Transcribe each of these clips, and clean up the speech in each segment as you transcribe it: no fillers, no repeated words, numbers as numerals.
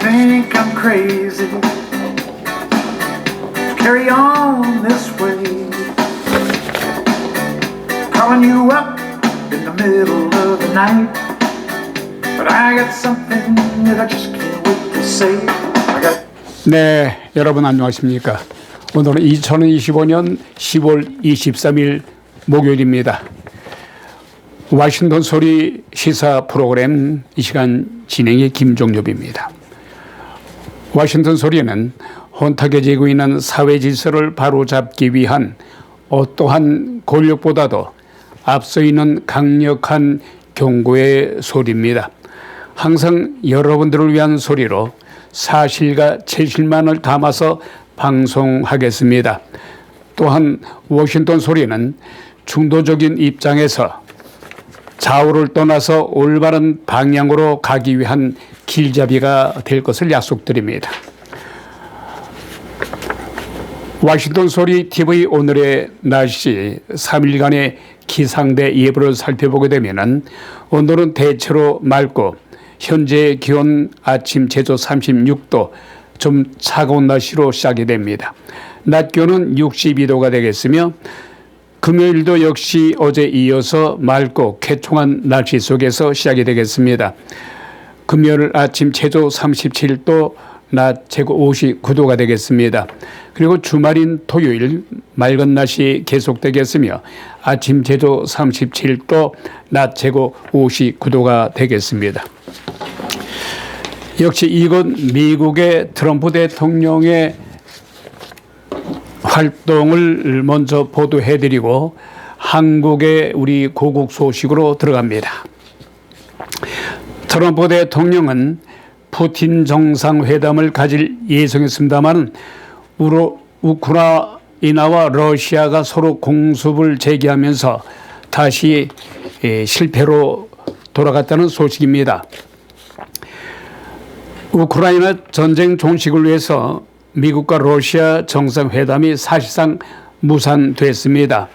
think I'm crazy to carry on this way, calling you up in the middle of the night, but I got something that I just can't wait to say. 네, 여러분 안녕하십니까? 오늘은 2025년 10월 23일 목요일입니다. 워싱턴 소리 시사 프로그램 이 시간 진행의 김종엽입니다. 워싱턴 소리는 혼탁해지고 있는 사회 질서를 바로잡기 위한 어떠한 권력보다도 앞서 있는 강력한 경고의 소리입니다. 항상 여러분들을 위한 소리로 사실과 진실만을 담아서 방송하겠습니다. 또한 워싱턴 소리는 중도적인 입장에서 좌우를 떠나서 올바른 방향으로 가기 위한 길잡이가 될 것을 약속드립니다. 워싱턴 소리 TV 오늘의 날씨 3일간의 기상대 예보를 살펴보게 되면 오늘은 대체로 맑고 현재 기온 아침 제조 36도, 좀 차가운 날씨로 시작이 됩니다. 낮 기온은 62도가 되겠으며 금요일도 역시 어제 이어서 맑고 쾌청한 날씨 속에서 시작이 되겠습니다. 금요일 아침 제조 37도, 낮 최고 59도가 되겠습니다. 그리고 주말인 토요일 맑은 날씨 계속되겠으며 아침 제조 37도, 낮 최고 59도가 되겠습니다. 역시 이건 미국의 트럼프 대통령의 활동을 먼저 보도해드리고 한국의 우리 고국 소식으로 들어갑니다. 트럼프 대통령은 푸틴 정상회담을 가질 예정했습니다만 우크라이나와 러시아가 서로 공습을 제기하면서 다시 실패로 돌아갔다는 소식입니다. 우크라이나 전쟁 종식을 위해서 미국과 러시아 정상회담이 사실상 무산됐습니다.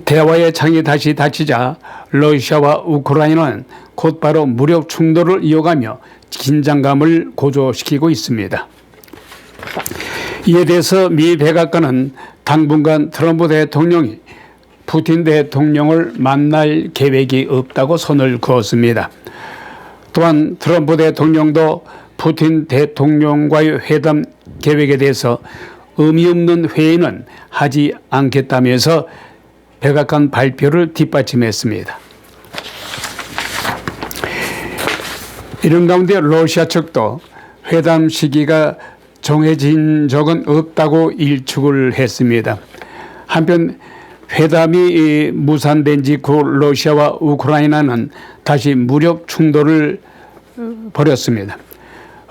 대화의 창이 다시 닫히자 러시아와 우크라이나는 곧바로 무력 충돌을 이어가며 긴장감을 고조시키고 있습니다. 이에 대해서 미 백악관은 당분간 트럼프 대통령이 푸틴 대통령을 만날 계획이 없다고 선을 그었습니다. 또한 트럼프 대통령도 푸틴 대통령과의 회담 계획에 대해서 의미 없는 회의는 하지 않겠다면서 백악관 발표를 뒷받침했습니다. 이런 가운데 러시아 측도 회담 시기가 정해진 적은 없다고 일축을 했습니다. 한편 회담이 무산된 직후 러시아와 우크라이나는 다시 무력 충돌을 벌였습니다.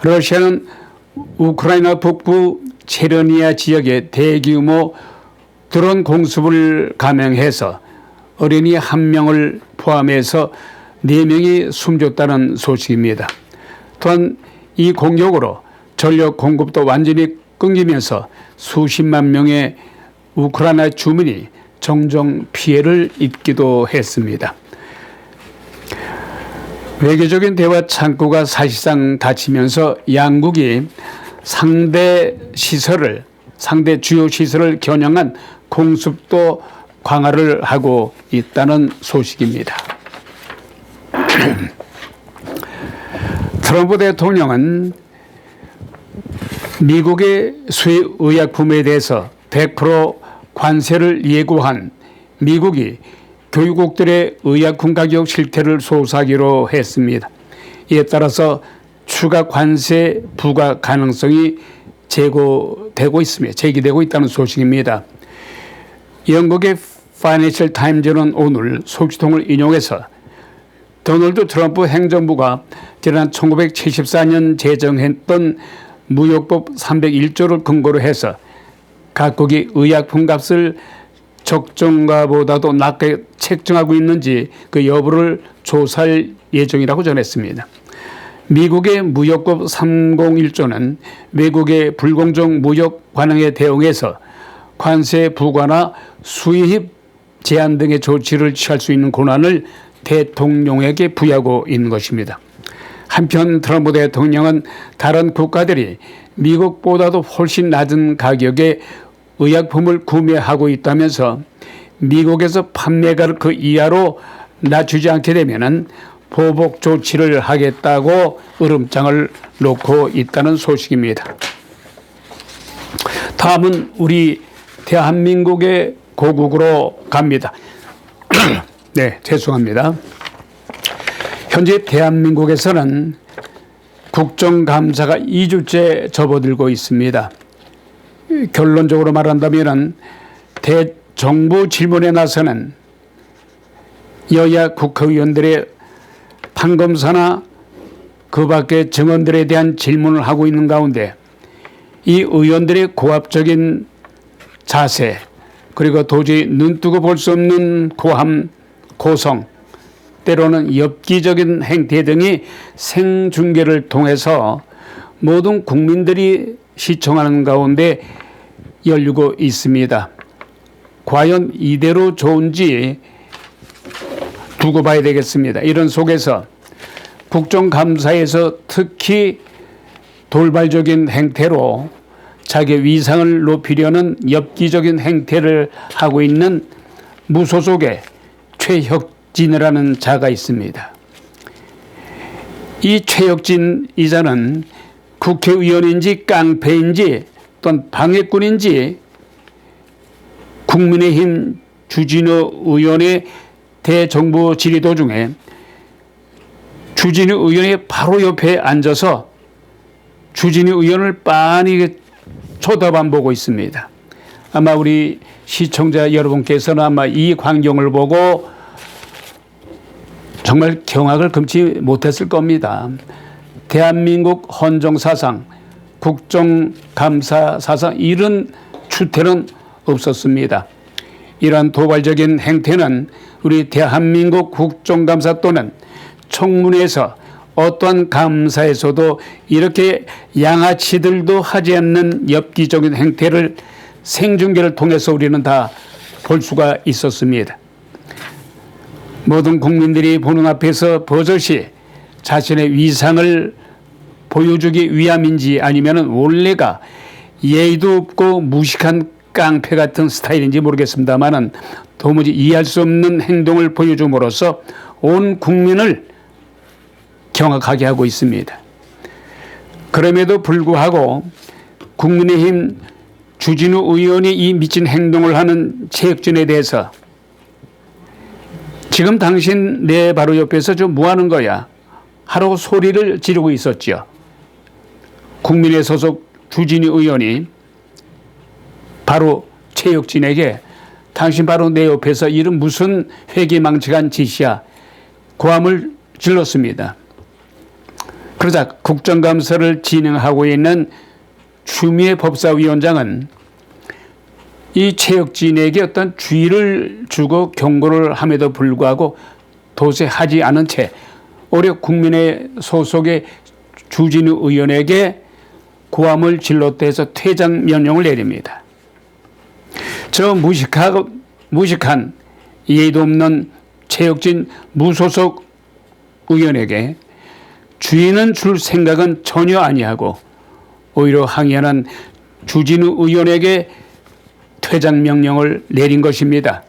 러시아는 우크라이나 북부 체르니아 지역에 대규모 드론 공습을 감행해서 어린이 1명을 포함해서 4명이 숨졌다는 소식입니다. 또한 이 공격으로 전력 공급도 완전히 끊기면서 수십만 명의 우크라이나 주민이 정정 피해를 입기도 했습니다. 외교적인 대화 창구가 사실상 닫히면서 양국이 상대 주요 시설을 겨냥한 공습도 강화를 하고 있다는 소식입니다. 트럼프 대통령은 미국의 수입 의약품에 대해서 100% 관세를 예고한 미국이 교육국들의 의약품 가격 실태를 조사하기로 했습니다. 이에 따라서 추가 관세 부과 가능성이 제기되고 있다는 소식입니다. 영국의 파이낸셜 타임즈는 오늘 소식통을 인용해서 도널드 트럼프 행정부가 지난 1974년 제정했던 무역법 301조를 근거로 해서 각국이 의약품 값을 적정가보다도 낮게 책정하고 있는지 그 여부를 조사할 예정이라고 전했습니다. 미국의 무역법 301조는 외국의 불공정 무역 관행에 대응해서 관세 부과나 수입 제한 등의 조치를 취할 수 있는 권한을 대통령에게 부여하고 있는 것입니다. 한편 트럼프 대통령은 다른 국가들이 미국보다도 훨씬 낮은 가격에 의약품을 구매하고 있다면서 미국에서 판매가를 그 이하로 낮추지 않게 되면은 보복 조치를 하겠다고 으름장을 놓고 있다는 소식입니다. 다음은 우리 대한민국의 고국으로 갑니다. 네, 죄송합니다. 현재 대한민국에서는 국정감사가 2주째 접어들고 있습니다. 결론적으로 말한다면 대정부 질문에 나서는 여야 국회의원들의 판검사나 그 밖의 증언들에 대한 질문을 하고 있는 가운데 이 의원들의 고압적인 자세, 그리고 도저히 눈뜨고 볼 수 없는 고함, 고성, 때로는 엽기적인 행태 등이 생중계를 통해서 모든 국민들이 시청하는 가운데 열리고 있습니다. 과연 이대로 좋은지 두고 봐야 되겠습니다. 이런 속에서 국정감사에서 특히 돌발적인 행태로 자기 위상을 높이려는 엽기적인 행태를 하고 있는 무소속의 최혁진이라는 자가 있습니다. 이 최혁진 이자는 국회의원인지 깡패인지 또는 방해꾼인지 국민의힘 주진우 의원의 대정부 질의 도중에 주진우 의원의 바로 옆에 앉아서 주진우 의원을 빤히 쳐다만 보고 있습니다. 아마 우리 시청자 여러분께서는 아마 이 광경을 보고 정말 경악을 금치 못했을 겁니다. 대한민국 헌정사상, 국정감사 사상 이런 추태는 없었습니다. 이러한 도발적인 행태는 우리 대한민국 국정감사 또는 청문회에서 어떠한 감사에서도 이렇게 양아치들도 하지 않는 엽기적인 행태를 생중계를 통해서 우리는 다 볼 수가 있었습니다. 모든 국민들이 보는 앞에서 버젓이 자신의 위상을 보여주기 위함인지 아니면 원래가 예의도 없고 무식한 깡패 같은 스타일인지 모르겠습니다만은 도무지 이해할 수 없는 행동을 보여줌으로써 온 국민을 경악하게 하고 있습니다. 그럼에도 불구하고 국민의힘 주진우 의원이 이 미친 행동을 하는 최혁진에 대해서 지금 당신 내 바로 옆에서 좀 뭐하는 거야 하라고 소리를 지르고 있었죠. 국민의 소속 주진우 의원이 바로 최혁진에게 당신 바로 내 옆에서 이런 무슨 회기망측한 짓이야 고함을 질렀습니다. 그러자 국정감사를 진행하고 있는 추미애 법사위원장은 이 최혁진에게 어떤 주의를 주고 경고를 함에도 불구하고 도저히 하지 않은 채 오히려 국민의 소속의 주진우 의원에게 고함을 질렀다 해서 퇴장 명령을 내립니다. 저 무식한 예의도 없는 최혁진 무소속 의원에게 주의는 줄 생각은 전혀 아니하고 오히려 항의하는 주진우 의원에게 퇴장 명령을 내린 것입니다.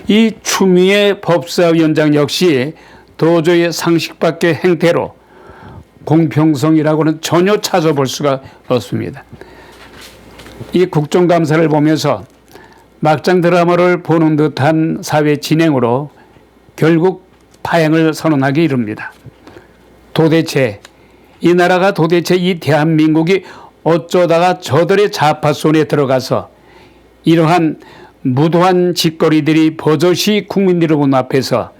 이 추미애 법사위원장 역시 도저히 상식 밖의 행태로 공평성이라고는 전혀 찾아볼 수가 없습니다. 이 국정감사를 보면서 막장 드라마를 보는 듯한 사회 진행으로 결국 파행을 선언하게 이릅니다. 도대체 이 나라가 도대체 이 대한민국이 어쩌다가 저들의 좌파 손에 들어가서 이러한 무도한 짓거리들이 버젓이 국민들 여러분 앞에서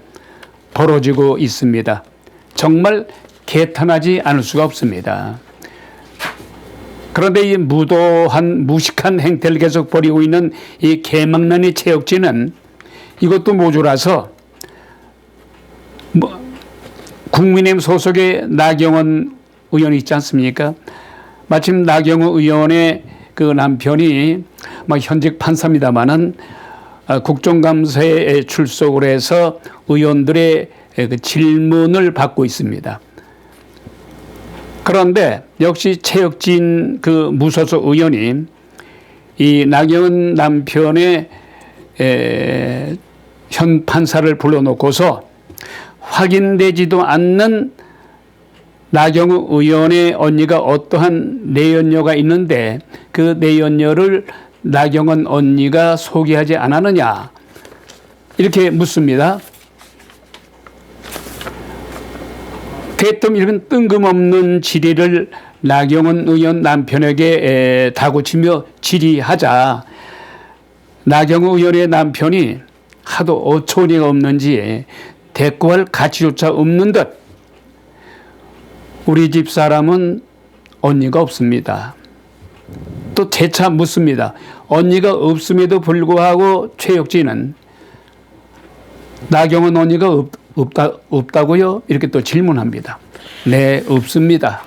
벌어지고 있습니다. 정말 개탄하지 않을 수가 없습니다. 그런데 이 무도한 무식한 행태를 계속 벌이고 있는 이 개망난의 최혁진은 이것도 모자라서 국민의힘 소속의 나경원 의원이 있지 않습니까? 마침 나경원 의원의 그 남편이 현직 판사입니다마는 국정감사에 출석을 해서 의원들의 그 질문을 받고 있습니다. 그런데 역시 최혁진 그 무소속 의원이 이 나경원 남편의 현 판사를 불러놓고서 확인되지도 않는 나경원 의원의 언니가 어떠한 내연녀가 있는데 그 내연녀를 나경원 언니가 소개하지 않았느냐 이렇게 묻습니다. 대뜸 이런 뜬금없는 질의를 나경원 의원 남편에게 다구치며 질의하자 나경원 의원의 남편이 하도 어처구니가 없는지 대꾸할 가치조차 없는 듯 우리 집 사람은 언니가 없습니다. 또 재차 묻습니다. 언니가 없음에도 불구하고 최혁진은 나경원 언니가 없다고요? 이렇게 또 질문합니다. 네, 없습니다.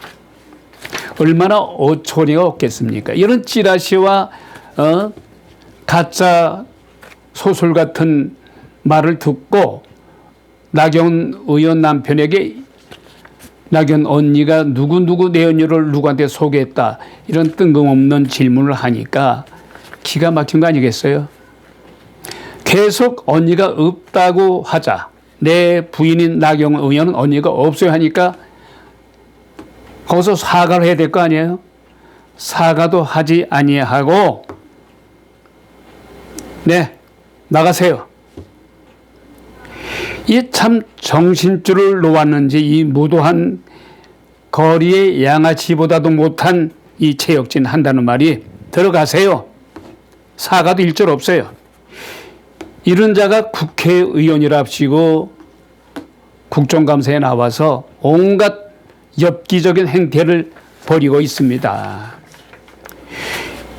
얼마나 어처구니가 없겠습니까? 이런 찌라시와 가짜 소설 같은 말을 듣고 나경원 의원 남편에게 나경원 언니가 누구 내연녀를 누구한테 소개했다 이런 뜬금없는 질문을 하니까 기가 막힌 거 아니겠어요? 계속 언니가 없다고 하자 내 부인인 나경원 의원은 언니가 없어요 하니까 거기서 사과를 해야 될 거 아니에요? 사과도 하지 아니하고 네 나가세요. 이 참 정신줄을 놓았는지 이 무도한 거리의 양아치보다도 못한 이 최혁진 한다는 말이 들어가세요. 사과도 일절 없어요. 이런 자가 국회의원이랍시고 국정감사에 나와서 온갖 엽기적인 행태를 벌이고 있습니다.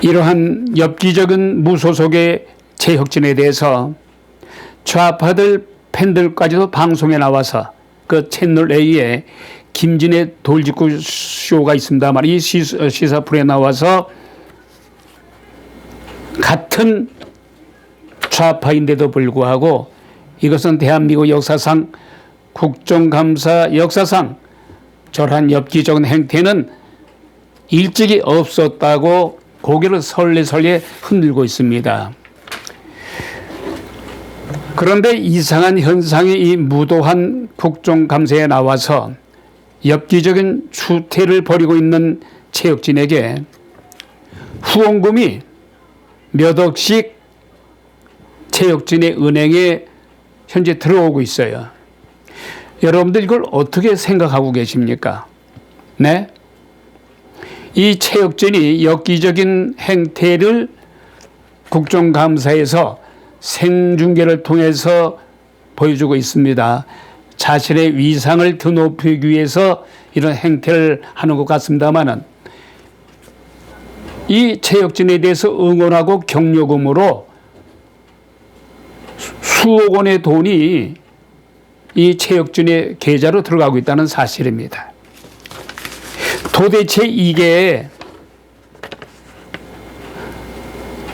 이러한 엽기적인 무소속의 최혁진에 대해서 좌파들 팬들까지도 방송에 나와서 그 채널 A에 김진애 돌직구 쇼가 있습니다만 이 시사 프로에 나와서 같은 좌파인데도 불구하고 이것은 대한민국 역사상 국정감사 역사상 저러한 엽기적인 행태는 일찍이 없었다고 고개를 설레설레 흔들고 있습니다. 그런데 이상한 현상이 이 무도한 국정감사에 나와서 엽기적인 추태를 벌이고 있는 최혁진에게 후원금이 몇 억씩 최혁진의 은행에 현재 들어오고 있어요. 여러분들 이걸 어떻게 생각하고 계십니까? 네? 이 최혁진이 엽기적인 행태를 국정감사에서 생중계를 통해서 보여주고 있습니다. 자신의 위상을 드높이기 위해서 이런 행태를 하는 것 같습니다만은 이 최혁진에 대해서 응원하고 격려금으로 수억 원의 돈이 이 최혁진의 계좌로 들어가고 있다는 사실입니다. 도대체 이게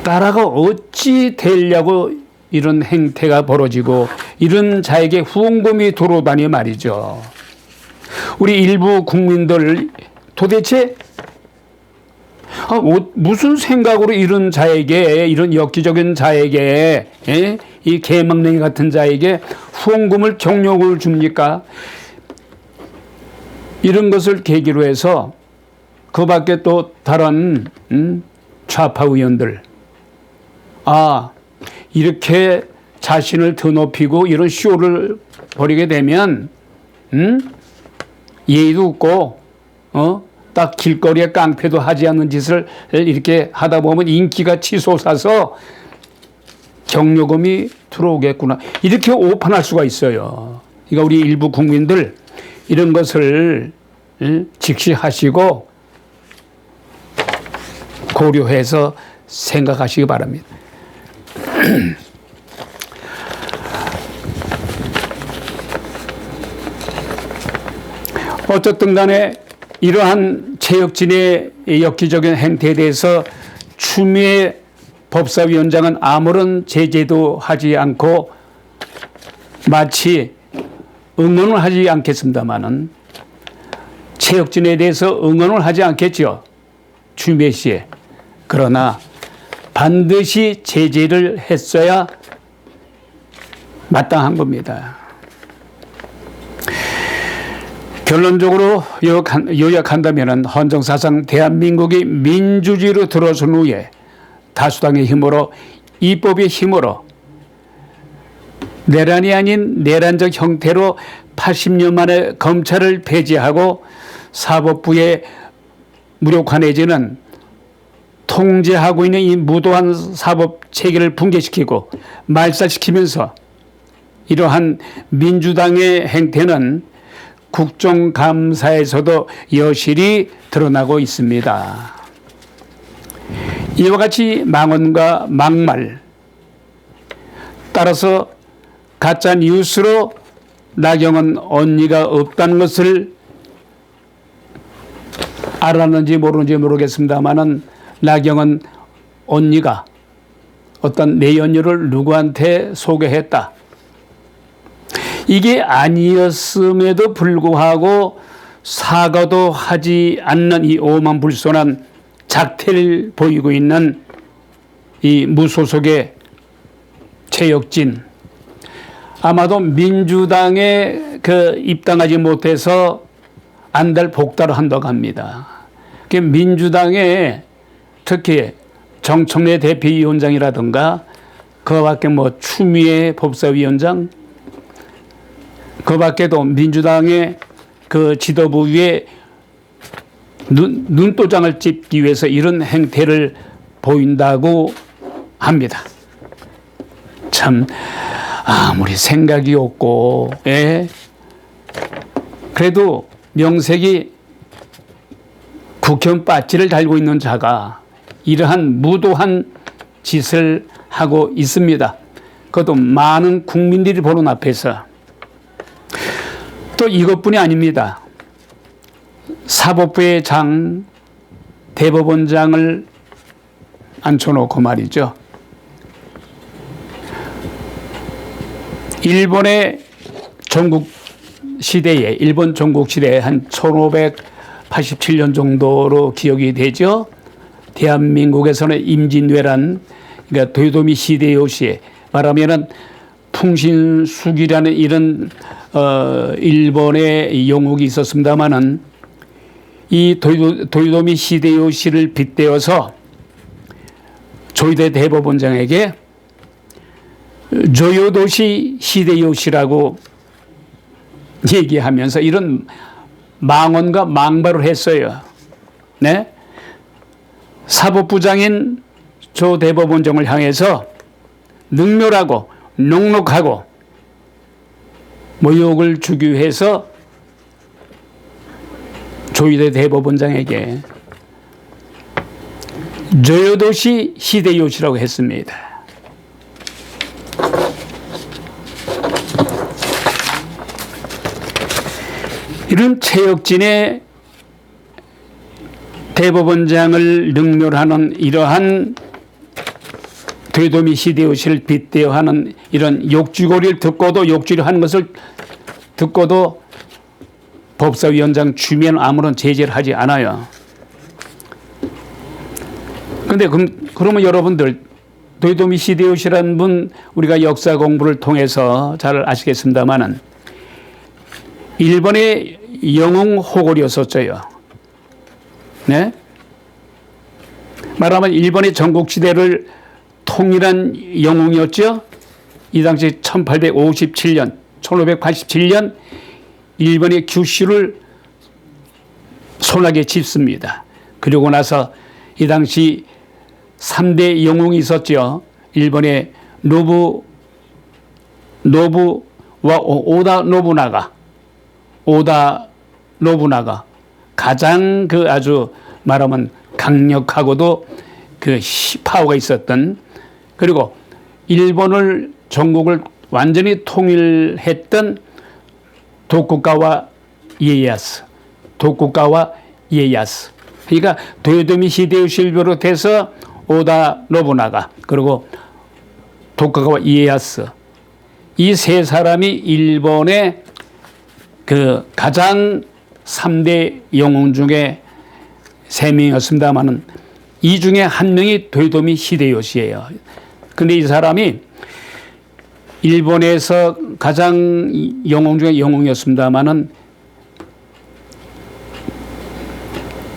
나라가 어찌 되려고 이런 행태가 벌어지고 이런 자에게 후원금이 들어오다니 말이죠. 우리 일부 국민들 도대체 무슨 생각으로 이런 자에게 이런 엽기적인 자에게 이 개망냉이 같은 자에게 후원금을 경력을 줍니까? 이런 것을 계기로 해서 그 밖에 또 다른 좌파 의원들 이렇게 자신을 드높이고 이런 쇼를 벌이게 되면 예의도 없고 딱 길거리에 깡패도 하지 않는 짓을 이렇게 하다 보면 인기가 치솟아서 경력금이 들어오겠구나 이렇게 오판할 수가 있어요. 그러니까 우리 일부 국민들 이런 것을 직시하시고 고려해서 생각하시기 바랍니다. 어쨌든 간에 이러한 최혁진의 엽기적인 행태에 대해서 추미애 법사위원장은 아무런 제재도 하지 않고 마치 응원을 하지 않겠습니다마는 최혁진에 대해서 응원을 하지 않겠죠. 추미애 씨에. 그러나 반드시 제재를 했어야 마땅한 겁니다. 결론적으로 요약한다면 헌정사상 대한민국이 민주주의로 들어선 후에 다수당의 힘으로 입법의 힘으로 내란이 아닌 내란적 형태로 80년 만에 검찰을 폐지하고 사법부의 무력화 내지는 통제하고 있는 이 무도한 사법 체계를 붕괴시키고 말살시키면서 이러한 민주당의 행태는 국정감사에서도 여실히 드러나고 있습니다. 이와 같이 망언과 막말, 따라서 가짜 뉴스로 나경원 언니가 없다는 것을 알았는지 모르는지 모르겠습니다만은 나경원 언니가 어떤 내 연유를 누구한테 소개했다. 이게 아니었음에도 불구하고 사과도 하지 않는 이 오만불손한 작태를 보이고 있는 이 무소속의 최혁진. 아마도 민주당에 입당하지 못해서 안달 복달을 한다고 합니다. 민주당에 특히 정청래 대표위원장이라든가 그 밖에 추미애 법사위원장 그 밖에도 민주당의 그 지도부 위에 눈도장을 찍기 위해서 이런 행태를 보인다고 합니다. 참 아무리 생각이 없고 그래도 명색이 국회의원 배지를 달고 있는 자가 이러한 무도한 짓을 하고 있습니다. 그것도 많은 국민들이 보는 앞에서. 또 이것뿐이 아닙니다. 사법부의 장, 대법원장을 앉혀놓고 말이죠. 일본의 전국 시대에, 일본 전국 시대에 한 1587년 정도로 기억이 되죠. 대한민국에서는 임진왜란, 그러니까 도요토미 히데요시에 말하면은 풍신수기라는 이런 일본의 용어가 있었습니다만은 이 도요토미 히데요시를 빗대어서 조이데 대법원장에게 조요도시 히데요시라고 얘기하면서 이런 망언과 망발을 했어요. 네? 사법부장인 조 대법원장을 향해서 능멸하고 녹록하고 모욕을 주기 위해서 조이데 대법원장에게 조요도시 히데요시라고 했습니다. 이런 최혁진의 대법원장을 능멸하는 이러한 도요토미 히데요시를 빗대어 하는 이런 욕주거리를 듣고도 욕주를 하는 것을 듣고도 법사위원장 추미애는 아무런 제재를 하지 않아요. 그런데 그러면 여러분들 도요토미 히데요시라는 분 우리가 역사 공부를 통해서 잘 아시겠습니다만은 일본의 영웅 호골이었었죠. 네? 말하면 일본의 전국시대를 통일한 영웅이었죠. 이 당시 1857년, 1587년 일본의 규슈를 손아귀에 짚습니다. 그리고 나서 이 당시 3대 영웅이 있었죠. 일본의 노부와 오다 노부나가 가장 아주 말하면 강력하고도 파워가 있었던, 그리고 일본을 전국을 완전히 통일했던 도쿠가와 이에야스. 그러니까 도요토미 히데요시를 비롯해서 오다 노부나가 그리고 도쿠가와 이에야스, 이 세 사람이 일본의 가장 3대 영웅 중에 3명이었습니다만은 이 중에 한 명이 도요토미 히데요시예요. 근데 이 사람이 일본에서 가장 영웅 중에 영웅이었습니다만은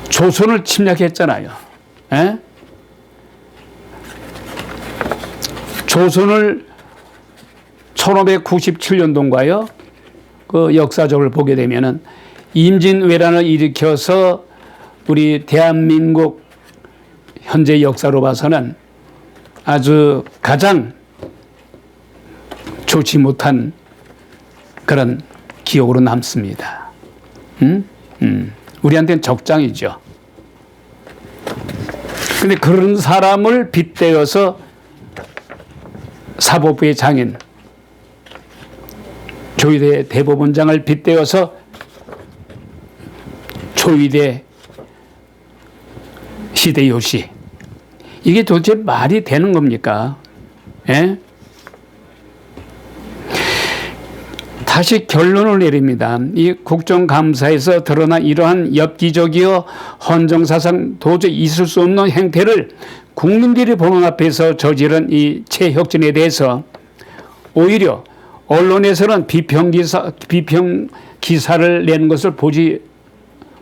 조선을 침략했잖아요. 에? 조선을 1597년도인가요? 그 역사적을 보게 되면은 임진왜란을 일으켜서 우리 대한민국 현재 역사로 봐서는 아주 가장 좋지 못한 그런 기억으로 남습니다. 우리한테는 적장이죠. 근데 그런 사람을 빗대어서 사법부의 장인 조위대 대법원장을 빗대어서 조위대 히데요시. 이게 도대체 말이 되는 겁니까? 예? 다시 결론을 내립니다. 이 국정감사에서 드러난 이러한 엽기적이요 헌정사상 도저히 있을 수 없는 행태를 국민들이 보는 앞에서 저지른 이 최혁진에 대해서 오히려 언론에서는 비평 기사를 내는 것을 보지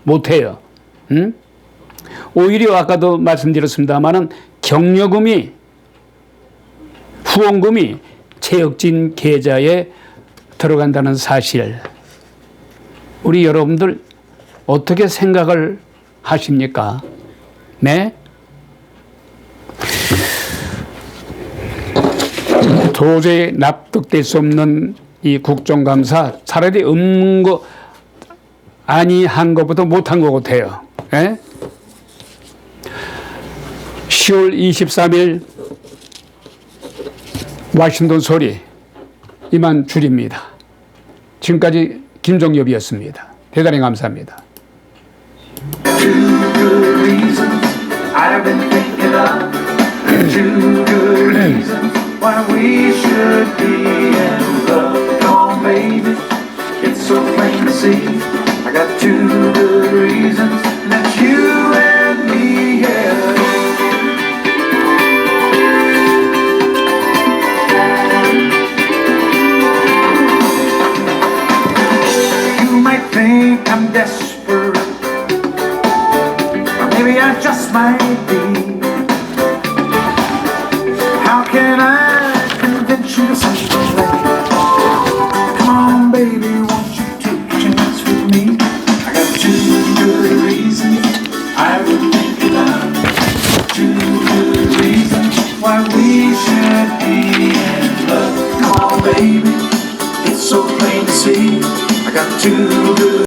못해요. 오히려 아까도 말씀드렸습니다만은 격려금이 후원금이 최혁진 계좌에 들어간다는 사실, 우리 여러분들 어떻게 생각을 하십니까? 네? 도저히 납득될 수 없는 이 국정감사, 차라리 없는 거 아니한 것보다 못한 것 같아요. 예? 10월 23일 워싱턴 소리 이만 줄입니다. 지금까지 김종엽이었습니다. 대단히 감사합니다. Two good reasons I've been thinking of. Two good reasons why we should be in love. Come on, baby, it's so plain to see. I got two good reasons, and that's you and me, yeah. You might think I'm desperate, or maybe I just might be. How can I convince you to something like, come on, baby, won't you take a chance with me? I got two good reasons I've been thinking of. Two good reasons why we should be in love. Come on, baby, it's so plain to see. I got two good